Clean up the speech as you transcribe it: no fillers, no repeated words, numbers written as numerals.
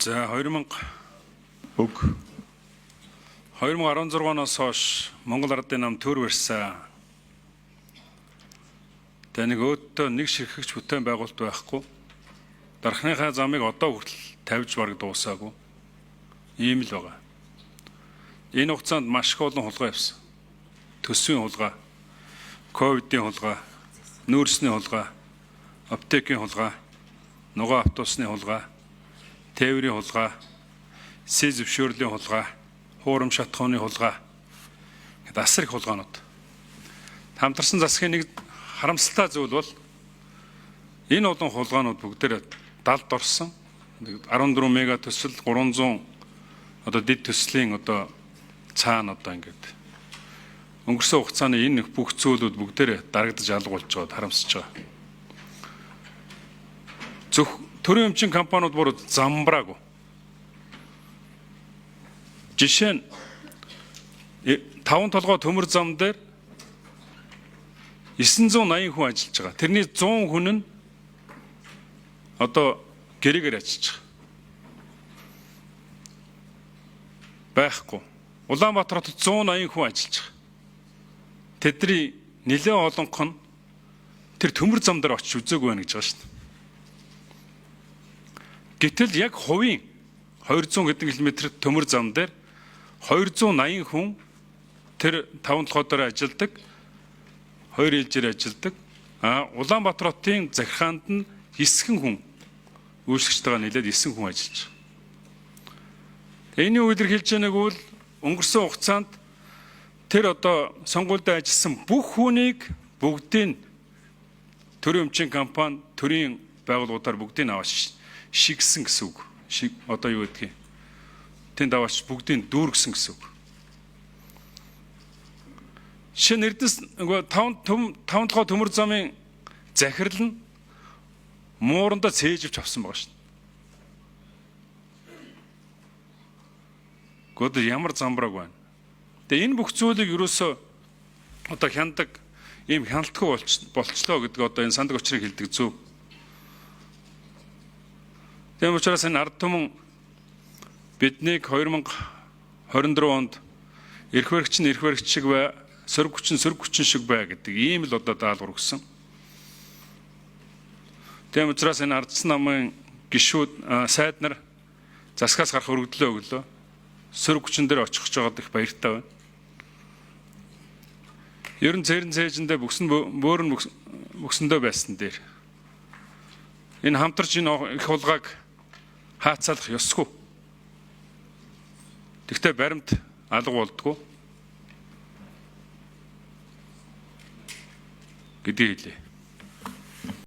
За 2016 оноос хойш Монгол Ардын нам төр барьсан. Тэнийг өөдөө нэг ширхэгч бүтээн байгуулалт байхгүй. Дархныхаа замыг одоо хүртэл тавьж бараг дуусаагүй. Ийм л байгаа. Энэ хугацаанд маш их олон хулгай явсан. Төсвийн хулгай, ковидын хулгай, нүүрсний хулгай, аптекийн хулгай, нугаа автобусны хулгай, тээврийн хулгай, сэс зөвшөөрлийн хулгай, хуурам шатхууны хулгай гэдэг асар их хулгаанууд. Хамтарсан засгийн нэг харамсалтай зүйл бол энэ олон хулгаанууд бүгдээр далд орсон. 14 мега төсөл 300 одоо дэд төслийн одоо цаана одоо ингээд өнгөрсөн хугацааны энэ бүх зүйлүүд бүгдээр дарагдаж алга болж байгаад харамсаж байгаа. Төрийн өмчийн компаниуд бүр замбраагүй. Жишээ нь 5 толгой төмөр зам дээр 980 хүн ажиллаж байгаа. Тэрний 100 хүн нь одоо гэрээгээр ажиллаж байгаа. Байхгүй. Улаанбаатар хотод 180 хүн ажиллаж байгаа. Тэдний нэлээд олонх нь тэр төмөр зам дээр очиж үзээгүй байна гэж байгаа шүү дээ. Гэтэл яг хувийн 200 хэдэн километр төмөр зам дээр 280 хүн тэр 5 толгой дээр ажилладаг, 2 ээлжээр ажилладаг. Улаанбаатар хотын захиргаанд нь 9 хүн үйлчлэгчтэйгээ нийлээд 9 хүн ажиллаж байгаа. Энийн үйлэрхийлж байгааг бол өнгөрсөн хугацаанд тэр одоо сонгуульд ажилласан бүх хүнийг бүгдийг төрийн өмчийн компани, төрийн байгууллагуудаар бүгдийг аваач шигсэн гэсэн үг. Одоо юу гэдгийг тэнд аваач бүгдийг дүүргэсэн гэсэн үг. Шинэ Эрдэнэс нөгөө 5 толгой төмөр замын захирал нь муурандаа цээжвч авсан байгаа шүү дээ. Гол ямар замбрааг байна. Тэгээ энэ бүх зүйлийг ерөөсөө одоо хяндаг ийм хяналтгүй болчлоо гэдэг одоо энэ сандаг очрыг хэлдэг зөв. Тийм учраас энэ ард түмэн биднийг 2024 онд эрх баригч нь эрх баригч шиг бай, сөрөг хүчин шиг бай гэдэг ийм л одоо даалгавар өгсөн. Тийм учраас энэ ардсан намын гишүүд сайд нар засгаас гарах өргөдлөө өглөө. Сөрөг хүчин дээр очих гэж байгаад их баяртай байна. Ер нь цэрэн цээжиндээ бөөрн бөксөндөө байсан дээр энэ хамтарч энэ их хулгааг хаацалах ёсгүй. Тэгтээ баримт алга болдгоо гэдгийг хэлье.